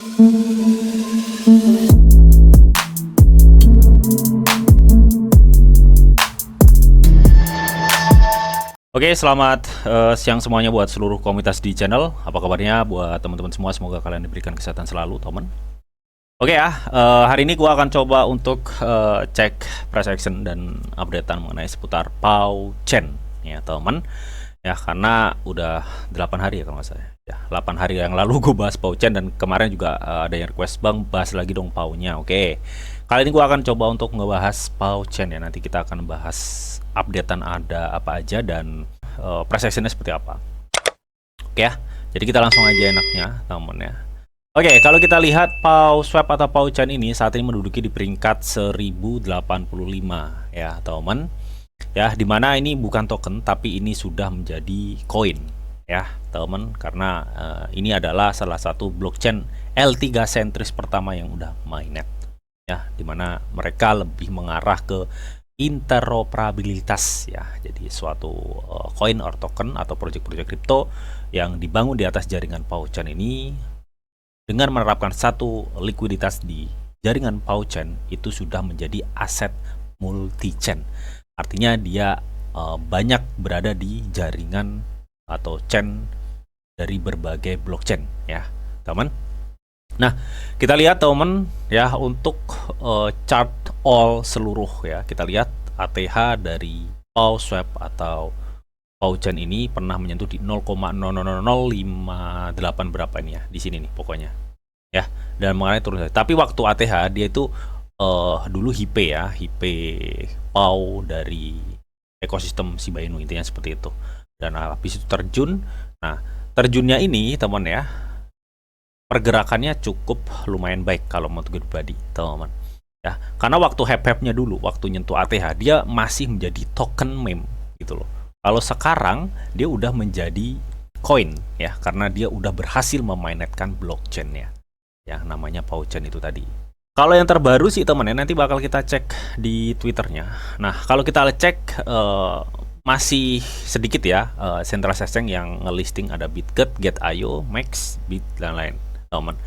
Oke, selamat siang semuanya buat seluruh komunitas di channel. Apa kabarnya buat teman-teman semua? Semoga kalian diberikan kesehatan selalu, teman. Oke ya, hari ini gua akan coba untuk cek price action dan updatean mengenai seputar Pao Chen ya, teman. Ya, karena udah 8 hari ya kalau nggak salah. Ya, 8 hari yang lalu gue bahas Pao Chen dan kemarin juga ada yang request, "Bang, bahas lagi dong Pao-nya." Oke. Kali ini gua akan coba untuk ngebahas Pao Chen ya. Nanti kita akan bahas updatean ada apa aja dan price actionnya seperti apa. Oke ya. Jadi kita langsung aja enaknya, teman ya. Oke, kalau kita lihat Pao Swap atau Pao Chen ini saat ini menduduki di peringkat 1085 ya, teman. Ya, dimana ini bukan token tapi ini sudah menjadi koin ya, teman, karena ini adalah salah satu blockchain L3 sentris pertama yang udah mainnet ya, dimana mereka lebih mengarah ke interoperabilitas ya. Jadi suatu koin or token atau proyek-proyek kripto yang dibangun di atas jaringan Pao Chen ini dengan menerapkan satu likuiditas di jaringan Pao Chen itu sudah menjadi aset multi-chain. Artinya dia banyak berada di jaringan atau chain dari berbagai blockchain ya, teman. Nah, kita lihat teman ya, untuk chart all seluruh ya. Kita lihat ATH dari Pao Swap atau Pao Chen ini pernah menyentuh di 0,00058 berapa ini ya, di sini nih pokoknya ya, dan mengenai turun. Tapi waktu ATH dia itu dulu HIPE ya, HIPE Pao dari ekosistem Shiba Inu, intinya seperti itu. Dan habis itu terjun. Nah, terjunnya ini teman ya, pergerakannya cukup lumayan baik kalau menurut gue pribadi, teman ya. Karena waktu hype-hype-nya dulu, waktu nyentuh ATH dia masih menjadi token meme gitu loh. Kalau sekarang dia udah menjadi koin ya, karena dia udah berhasil memainetkan blockchain-nya yang namanya Pao Chen itu tadi. Kalau yang terbaru sih teman ya, nanti bakal kita cek di Twitternya. Nah, kalau kita cek masih sedikit ya centralized exchange yang ngelisting, ada Bitget, Get.io, Max, Bit, dan lain, teman.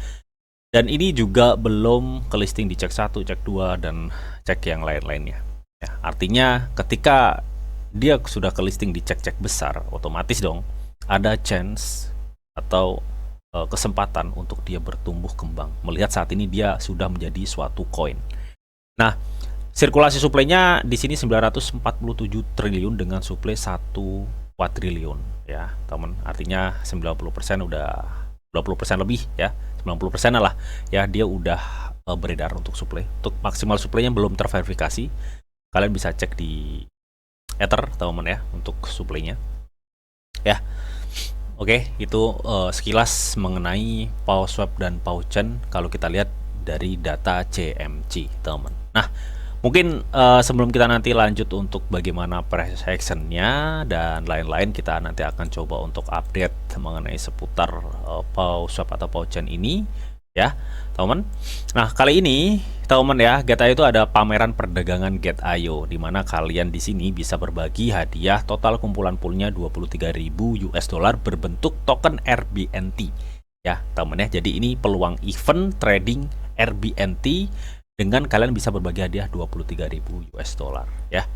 Dan ini juga belum ke listing di cek 1, cek 2, dan cek yang lain-lainnya ya. Artinya ketika dia sudah ke listing di cek-cek besar, otomatis dong ada chance atau kesempatan untuk dia bertumbuh kembang, melihat saat ini dia sudah menjadi suatu koin. Nah, sirkulasi suplainya di sini 947 triliun dengan suplai 1 kuadriliun ya, teman. Artinya 90% udah 20% lebih ya, 90% lah ya, dia udah beredar untuk suplai. Untuk maksimal suplainya belum terverifikasi. Kalian bisa cek di Ether, teman ya, untuk suplainya ya. Oke, itu sekilas mengenai Pao Swap dan Pao Chen kalau kita lihat dari data CMC, teman. Nah, mungkin sebelum kita nanti lanjut untuk bagaimana price action-nya dan lain-lain, kita nanti akan coba untuk update mengenai seputar Pao Swap atau Pao Chen ini ya, teman. Nah, kali ini teman ya, Get.io itu ada pameran perdagangan Get.io, di mana kalian di sini bisa berbagi hadiah total kumpulan poolnya 23.000 US dollar berbentuk token RBNT ya, teman ya. Jadi ini peluang event trading RBNT dengan kalian bisa berbagi hadiah 23.000 US dollar ya.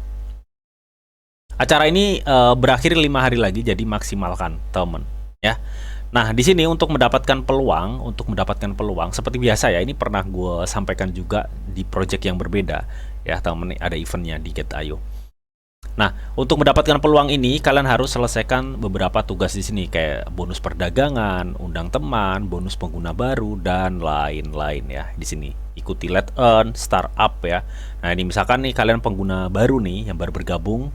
Acara ini berakhir 5 hari lagi, jadi maksimalkan, teman ya. Nah, di sini untuk mendapatkan peluang, seperti biasa ya, ini pernah gue sampaikan juga di project yang berbeda ya, teman. Ada eventnya di Get.io. Nah, untuk mendapatkan peluang ini kalian harus selesaikan beberapa tugas di sini, kayak bonus perdagangan, undang teman, bonus pengguna baru, dan lain-lain ya. Di sini ikuti Let Earn, Startup ya. Nah, ini misalkan nih kalian pengguna baru nih yang baru bergabung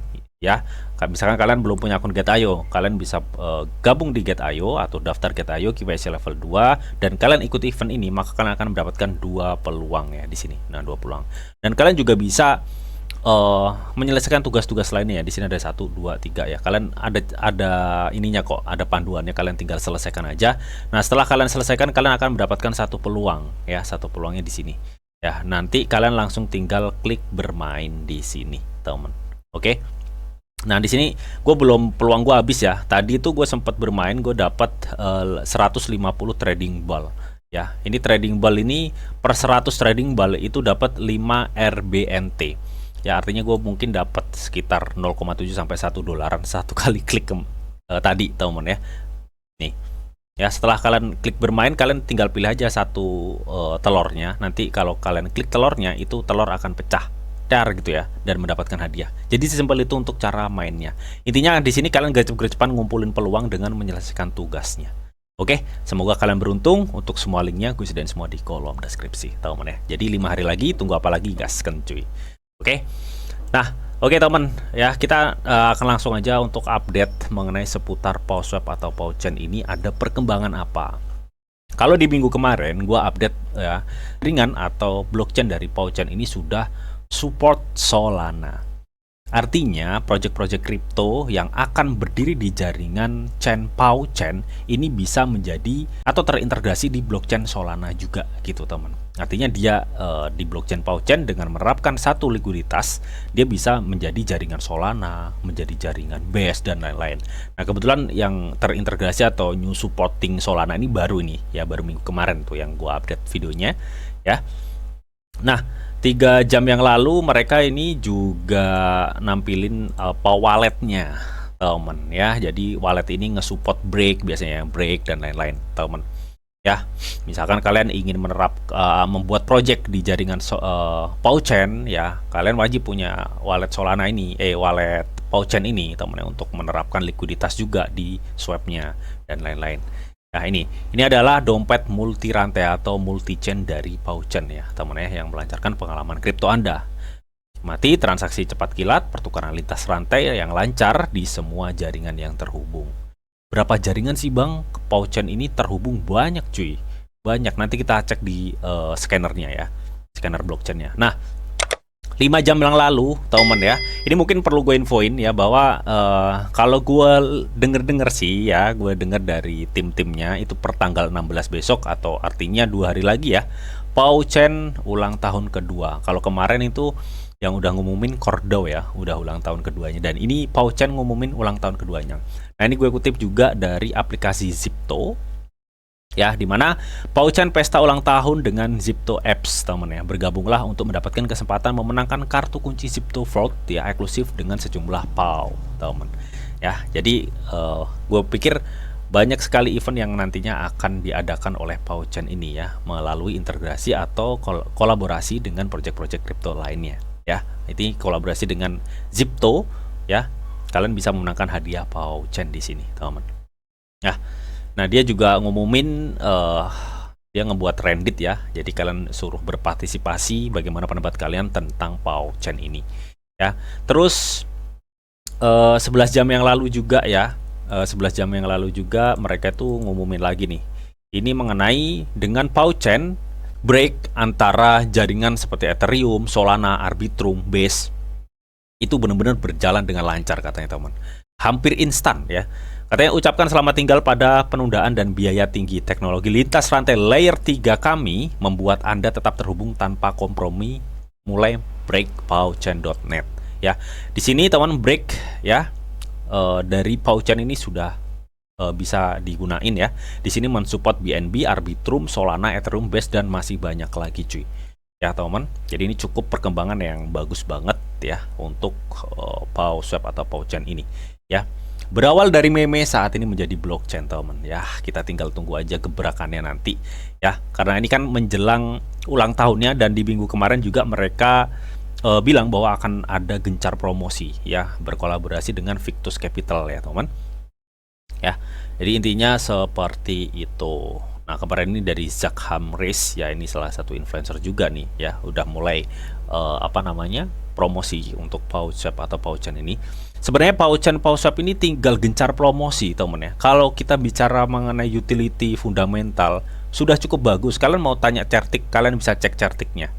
ya, misalkan kalian belum punya akun Get.io, kalian bisa gabung di Get.io atau daftar Get.io KYC level 2 dan kalian ikuti event ini, maka kalian akan mendapatkan 2 peluang ya di sini. Nah, 2 peluang. Dan kalian juga bisa menyelesaikan tugas-tugas lainnya ya. Di sini ada 1, 2, 3 ya. Kalian ada ininya kok, ada panduannya, kalian tinggal selesaikan aja. Nah, setelah kalian selesaikan, kalian akan mendapatkan 1 peluang ya, 1 peluangnya di sini. Ya, nanti kalian langsung tinggal klik bermain di sini, teman. Oke. Nah, di sini gue belum, peluang gue habis ya. Tadi itu gue sempat bermain, gue dapat 150 trading ball Ya, ini trading ball ini per 100 trading ball itu dapat 5 RBNT. Ya, artinya gue mungkin dapat sekitar 0,7 sampai 1 dolaran satu kali klik tadi, teman-teman ya. Nih. Ya, setelah kalian klik bermain, kalian tinggal pilih aja satu telurnya. Nanti kalau kalian klik telurnya, itu telur akan pecah dar gitu ya, dan mendapatkan hadiah. Jadi sesimpel itu untuk cara mainnya. Intinya di sini kalian gercep-gercepan ngumpulin peluang dengan menyelesaikan tugasnya. Oke, semoga kalian beruntung. Untuk semua linknya gue sediain semua di kolom deskripsi, teman-teman ya. Jadi 5 hari lagi, tunggu apa lagi, gaskan cuy. Oke. Nah, oke teman ya, kita akan langsung aja untuk update mengenai seputar PowSwap atau PowChain ini ada perkembangan apa. Kalau di minggu kemarin gua update ya, ringan atau blockchain dari PowChain ini sudah support Solana. Artinya project-project kripto yang akan berdiri di jaringan chain PowChain ini bisa menjadi atau terintegrasi di blockchain Solana juga gitu teman. Artinya dia di blockchain PowChain dengan menerapkan satu likuiditas, dia bisa menjadi jaringan Solana, menjadi jaringan Base dan lain-lain. Nah kebetulan yang terintegrasi atau new supporting Solana ini baru ini ya, baru minggu kemarin tuh yang gua update videonya ya. Nah 3 jam yang lalu mereka ini juga nampilin walletnya temen ya. Jadi wallet ini nge-support break biasanya, break dan lain-lain temen ya. Misalkan kalian ingin membuat project di jaringan PowChain ya, kalian wajib punya wallet Solana ini, wallet PowChain ini temen ya, untuk menerapkan likuiditas juga di swapnya dan lain-lain. Nah ini adalah dompet multi rantai atau multi chain dari PowChain ya teman ya, yang melancarkan pengalaman kripto Anda. Nikmati transaksi cepat kilat, pertukaran lintas rantai yang lancar di semua jaringan yang terhubung. Berapa jaringan sih bang? PowChain ini terhubung banyak cuy, banyak. Nanti kita cek di scannernya ya, scanner blockchainnya. Nah 5 jam yang lalu teman ya, ini mungkin perlu gue infoin ya bahwa kalau gue denger sih ya, gue denger dari tim-timnya itu per tanggal 16 besok, atau artinya 2 hari lagi ya, PowChain ulang tahun kedua. Kalau kemarin itu yang udah ngumumin Cordo ya, udah ulang tahun keduanya, dan ini PowChain ngumumin ulang tahun keduanya. Nah ini gue kutip juga dari aplikasi Zipto ya, dimana PowChain pesta ulang tahun dengan Zipto Apps teman ya. Bergabunglah untuk mendapatkan kesempatan memenangkan kartu kunci Zipto Vault ya, eksklusif dengan sejumlah POW teman ya. Jadi gue pikir banyak sekali event yang nantinya akan diadakan oleh PowChain ini ya, melalui integrasi atau kolaborasi dengan project-project kripto lainnya ya. Ini kolaborasi dengan Zipto ya, kalian bisa memenangkan hadiah PowChain di sini teman ya. Nah dia juga ngumumin dia ngebuat Reddit ya, jadi kalian suruh berpartisipasi bagaimana pendapat kalian tentang PowChain ini ya. Terus 11 jam yang lalu juga ya, 11 jam yang lalu juga mereka tuh ngumumin lagi nih, ini mengenai dengan PowChain break antara jaringan seperti Ethereum, Solana, Arbitrum, Base itu benar-benar berjalan dengan lancar katanya teman, hampir instan ya. Katanya ucapkan selamat tinggal pada penundaan dan biaya tinggi. Teknologi lintas rantai layer 3 kami membuat Anda tetap terhubung tanpa kompromi. Mulai break PowChain.net ya. Di sini teman break ya dari PowChain ini sudah bisa digunain ya. Di sini mensupport BNB, Arbitrum, Solana, Ethereum, Base dan masih banyak lagi cuy. Ya teman, jadi ini cukup perkembangan yang bagus banget ya untuk PowSwap atau PowChain ini ya. Berawal dari meme saat ini menjadi blockchain teman ya, kita tinggal tunggu aja gebrakannya nanti ya, karena ini kan menjelang ulang tahunnya, dan di minggu kemarin juga mereka bilang bahwa akan ada gencar promosi ya, berkolaborasi dengan Victus Capital ya teman ya. Jadi intinya seperti itu. Nah kemarin ini dari Zach Hamres ya, ini salah satu influencer juga nih ya, udah mulai promosi untuk PowSwap atau PowChain ini. Sebenarnya PowSwap ini tinggal gencar promosi temen ya. Kalau kita bicara mengenai utility fundamental sudah cukup bagus. Kalian mau tanya Certik, kalian bisa cek Certiknya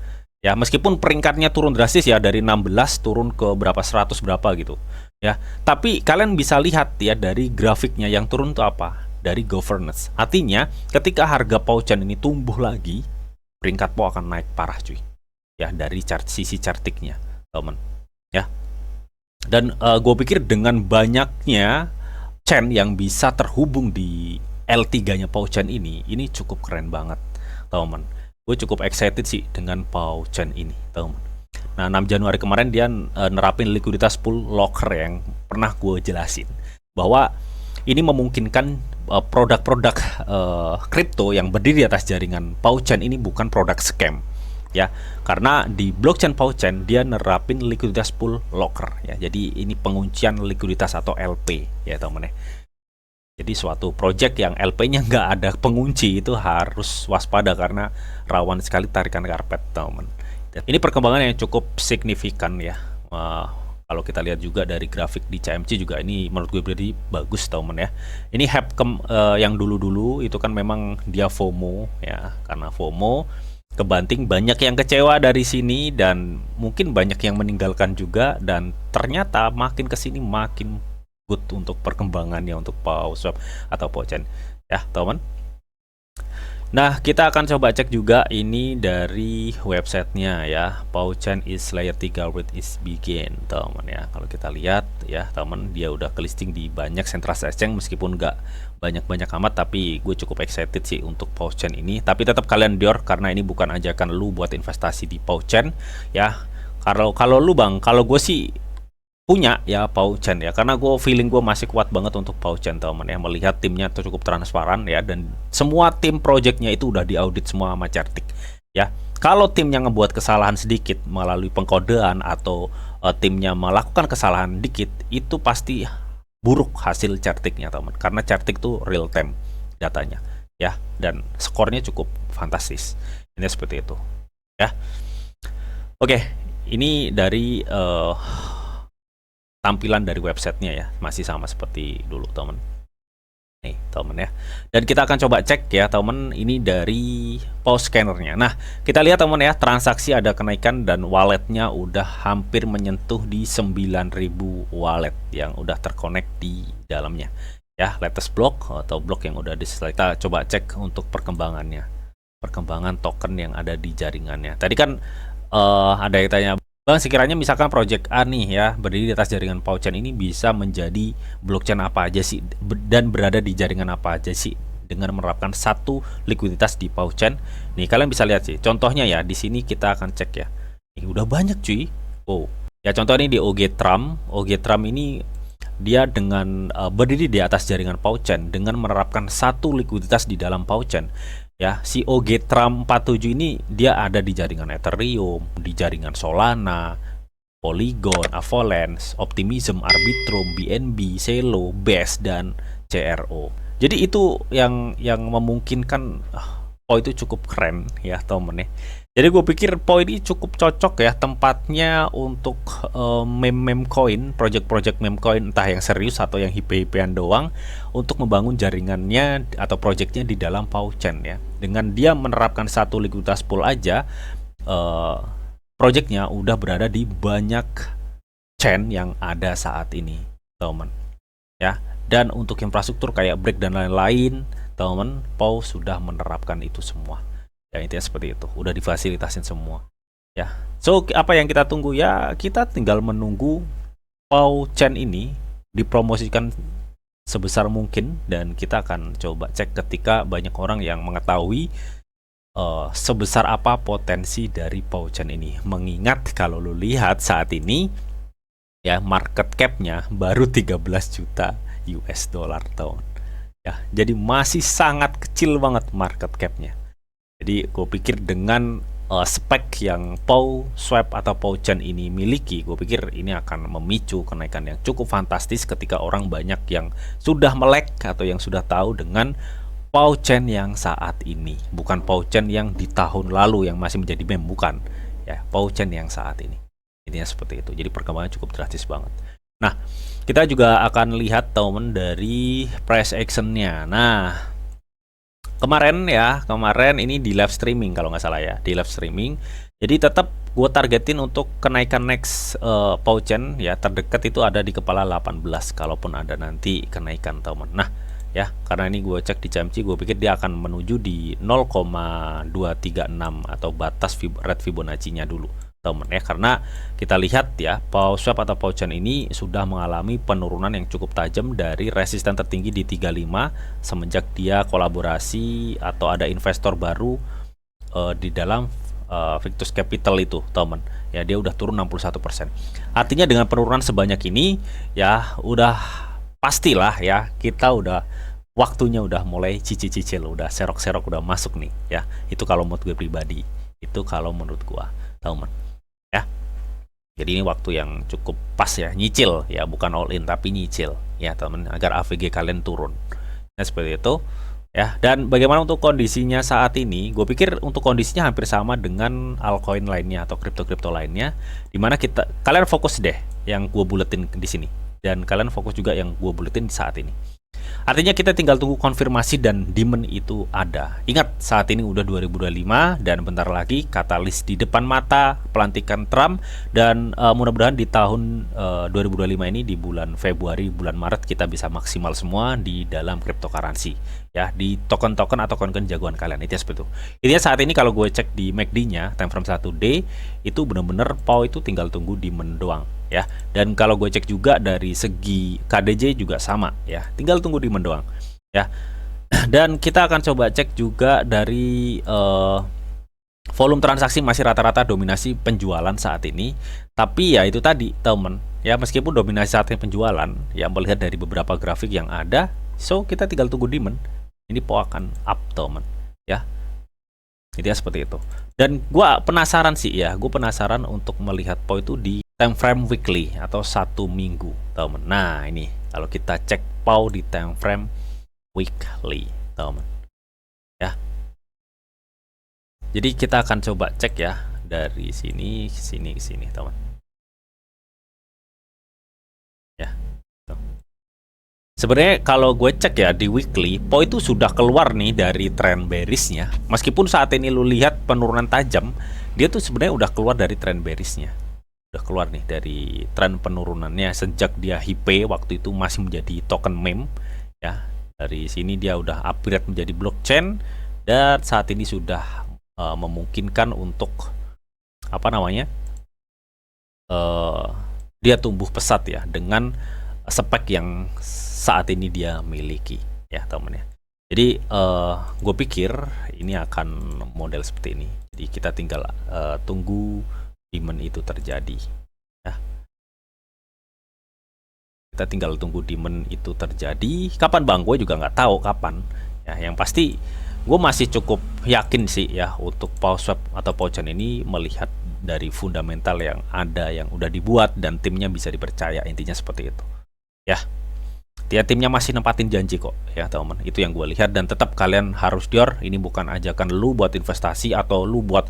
ya, meskipun peringkatnya turun drastis ya, dari 16 turun ke berapa 100 berapa gitu ya, tapi kalian bisa lihat ya dari grafiknya yang turun itu apa, dari governance. Artinya ketika harga PowChain ini tumbuh lagi, peringkat POW akan naik parah cuy ya, dari sisi Certiknya temen ya. Dan gue pikir dengan banyaknya chain yang bisa terhubung di L3 nya PowChain ini cukup keren banget teman. Gue cukup excited sih dengan Pauchen ini, teman. Nah, 6 Januari kemarin dia nerapin likuiditas pool locker yang pernah gue jelasin, bahwa ini memungkinkan produk-produk kripto yang berdiri di atas jaringan Pauchen ini bukan produk scam, ya, karena di blockchain Pauchen dia nerapin likuiditas pool locker, ya. Jadi ini penguncian likuiditas atau LP, ya teman ya. Jadi suatu project yang LP-nya nggak ada pengunci itu harus waspada karena rawan sekali tarikan karpet, teman. Ini perkembangan yang cukup signifikan ya. Kalau kita lihat juga dari grafik di CMC juga, ini menurut gue pribadi bagus, teman ya. Ini hype yang dulu-dulu itu kan memang dia FOMO ya, karena FOMO kebanting banyak yang kecewa dari sini dan mungkin banyak yang meninggalkan juga, dan ternyata makin kesini makin good untuk perkembangannya untuk PauSwap atau Pauchen ya teman. Nah, kita akan coba cek juga ini dari websitenya ya. Pauchen is layer 3 with is begin, teman ya. Kalau kita lihat ya teman, dia udah ke listing di banyak centralized exchange meskipun nggak banyak-banyak amat, tapi gue cukup excited sih untuk Pauchen ini. Tapi tetap kalian dior, karena ini bukan ajakan lu buat investasi di Pauchen ya. Kalau lu bang, kalau gue sih punya ya Pauchen ya, karena gue feeling gue masih kuat banget untuk Pauchen, teman ya. Melihat timnya tuh cukup transparan ya, dan semua tim projectnya itu udah diaudit semua sama Certik ya. Kalau timnya ngebuat kesalahan sedikit melalui pengkodean atau timnya melakukan kesalahan dikit, itu pasti buruk hasil Certiknya, teman, karena Certik tuh real time datanya ya, dan skornya cukup fantastis. Ini seperti itu ya. Oke, ini dari tampilan dari websitenya ya, masih sama seperti dulu, teman. Nih, teman ya. Dan kita akan coba cek ya, teman, ini dari Pause Scanner-nya. Nah, kita lihat, teman ya, transaksi ada kenaikan dan walletnya udah hampir menyentuh di 9.000 wallet yang udah terkonek di dalamnya. Ya, latest block atau blok yang udah kita coba cek untuk perkembangannya. Perkembangan token yang ada di jaringannya. Tadi kan ada yang tanya, Bang, sekiranya misalkan project A nih ya, berdiri di atas jaringan Pauchen ini bisa menjadi blockchain apa aja sih, dan berada di jaringan apa aja sih dengan menerapkan satu likuiditas di Pauchen? Nih, kalian bisa lihat sih contohnya ya, di sini kita akan cek ya. Ini udah banyak cuy. Oh ya, contoh ini di OG-Tram. OG-Tram ini dia dengan berdiri di atas jaringan Pauchen dengan menerapkan satu likuiditas di dalam Pauchen. Ya, si OG-Tram 47 ini dia ada di jaringan Ethereum, di jaringan Solana, Polygon, Avalanche, Optimism, Arbitrum, BNB, Celo, BES, dan CRO. Jadi itu yang memungkinkan POI itu cukup keren ya temen ya. Jadi gue pikir POI ini cukup cocok ya tempatnya untuk meme coin, project meme coin, entah yang serius atau yang hipe-hipean doang, untuk membangun jaringannya atau projectnya di dalam Pauchen ya. Dengan dia menerapkan satu likuiditas pool aja, projectnya udah berada di banyak chain yang ada saat ini, teman ya. Dan untuk infrastruktur kayak Break dan lain-lain, teman, PAU sudah menerapkan itu semua. Ya, intinya seperti itu, udah difasilitasin semua ya. So, apa yang kita tunggu ya? Kita tinggal menunggu Pauchen ini dipromosikan sebesar mungkin, dan kita akan coba cek ketika banyak orang yang mengetahui sebesar apa potensi dari Pauchen ini. Mengingat kalau lu lihat saat ini ya, market cap-nya baru 13 juta US dollar tahun ya, jadi masih sangat kecil banget market cap-nya. Jadi gue pikir dengan spek yang PauSwap atau Pauchen ini miliki, gue pikir ini akan memicu kenaikan yang cukup fantastis ketika orang banyak yang sudah melek atau yang sudah tahu dengan Pauchen yang saat ini. Bukan Pauchen yang di tahun lalu yang masih menjadi meme, bukan ya, Pauchen yang saat ini. Intinya seperti itu. Jadi perkembangan cukup drastis banget. Nah, kita juga akan lihat, teman, dari price action-nya. Nah, kemarin ini di live streaming kalau nggak salah ya, di live streaming. Jadi tetap gue targetin untuk kenaikan next Pauchen ya, terdekat itu ada di kepala 18 kalaupun ada nanti kenaikan, teman. Nah ya, karena ini gue cek di CMC, gue pikir dia akan menuju di 0,236 atau batas red Fibonacci-nya dulu, teman ya. Karena kita lihat ya, PauSwap atau Pauchen ini sudah mengalami penurunan yang cukup tajam dari resisten tertinggi di 35 semenjak dia kolaborasi atau ada investor baru di dalam Victus Capital itu, teman. Ya, dia udah turun 61%. Artinya dengan penurunan sebanyak ini, ya udah pastilah ya kita udah waktunya udah mulai cicil-cicil, udah serok-serok, udah masuk nih ya. Itu kalau menurut gue pribadi. Itu kalau menurut gua, teman. Ya. Jadi ini waktu yang cukup pas ya, nyicil ya, bukan all in tapi nyicil ya, teman, agar AVG kalian turun. Nah, seperti itu. Ya, dan bagaimana untuk kondisinya saat ini? Gue pikir untuk kondisinya hampir sama dengan altcoin lainnya atau kripto-kripto lainnya, dimana kalian fokus deh yang gue buletin di sini, dan kalian fokus juga yang gue buletin di saat ini. Artinya kita tinggal tunggu konfirmasi dan demand itu ada. Ingat, saat ini udah 2025 dan bentar lagi katalis di depan mata, pelantikan Trump, dan mudah-mudahan di tahun 2025 ini di bulan Februari, bulan Maret kita bisa maksimal semua di dalam cryptocurrency ya, di token-token atau token jagoan kalian. Itu seperti itu. Intinya saat ini kalau gue cek di MACD-nya time frame 1D itu benar-benar PAU itu tinggal tunggu demand doang ya. Dan kalau gue cek juga dari segi KDJ juga sama ya, tinggal tunggu demand doang ya. Dan kita akan coba cek juga dari volume transaksi masih rata-rata dominasi penjualan saat ini. Tapi ya itu tadi, temen ya, meskipun dominasi saat ini penjualan ya, melihat dari beberapa grafik yang ada, so kita tinggal tunggu demand. Ini PO akan up, temen ya. Jadi ya seperti itu. Dan gue penasaran sih ya, gue penasaran untuk melihat PO itu di time frame weekly atau 1 minggu, temen. Nah ini kalau kita cek PO di time frame weekly, temen ya. Jadi kita akan coba cek ya dari sini ke sini, teman. Ya. Sebenarnya kalau gue cek ya di weekly, PO itu sudah keluar nih dari trend bearishnya. Meskipun saat ini lu lihat penurunan tajam, dia tuh sebenarnya udah keluar dari trend bearishnya. Udah keluar nih dari tren penurunannya sejak dia HIP waktu itu masih menjadi token meme ya. Dari sini dia udah upgrade menjadi blockchain dan saat ini sudah memungkinkan untuk apa namanya, dia tumbuh pesat ya dengan spek yang saat ini dia miliki ya, teman ya. Jadi gue pikir ini akan model seperti ini. Jadi kita tinggal tunggu demand itu terjadi ya. Kita tinggal tunggu demand itu terjadi. Kapan bang? Gue juga nggak tahu kapan ya. Yang pasti gue masih cukup yakin sih ya untuk PAUSwap atau Pauchan ini, melihat dari fundamental yang ada, yang udah dibuat dan timnya bisa dipercaya, intinya seperti itu ya. Dia timnya masih nempatin janji kok ya, teman. Itu yang gue lihat, dan tetap kalian harus dior. Ini bukan ajakan lu buat investasi atau lu buat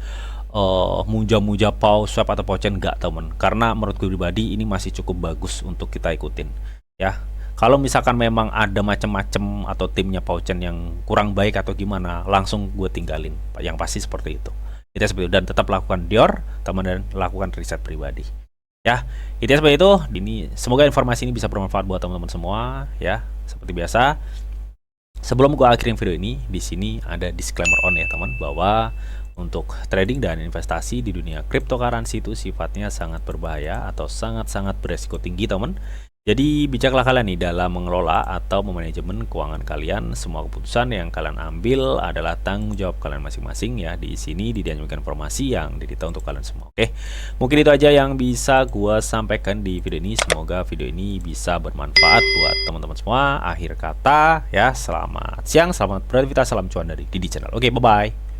muja-muja PAUSwap atau Pauchan, enggak, teman. Karena menurut gue pribadi ini masih cukup bagus untuk kita ikutin ya. Kalau misalkan memang ada macam-macam atau timnya Pauchan yang kurang baik atau gimana, langsung gue tinggalin. Yang pasti seperti itu. Kita seperti itu, dan tetap lakukan dior, teman, dan lakukan riset pribadi. Ya, itu seperti itu. Ini semoga informasi ini bisa bermanfaat buat teman-teman semua ya. Seperti biasa, sebelum gue akhirin video ini, di sini ada disclaimer on ya, teman, bahwa untuk trading dan investasi di dunia cryptocurrency itu sifatnya sangat berbahaya atau sangat-sangat beresiko tinggi, teman. Jadi bijaklah kalian nih dalam mengelola atau memanajemen keuangan kalian. Semua keputusan yang kalian ambil adalah tanggung jawab kalian masing-masing ya. Di sini dianjurkan informasi yang diberitahu untuk kalian semua. Oke, mungkin itu aja yang bisa gua sampaikan di video ini. Semoga video ini bisa bermanfaat buat teman-teman semua. Akhir kata ya, selamat siang, selamat beraktivitas, salam cuan dari Didi Channel. Oke, bye-bye.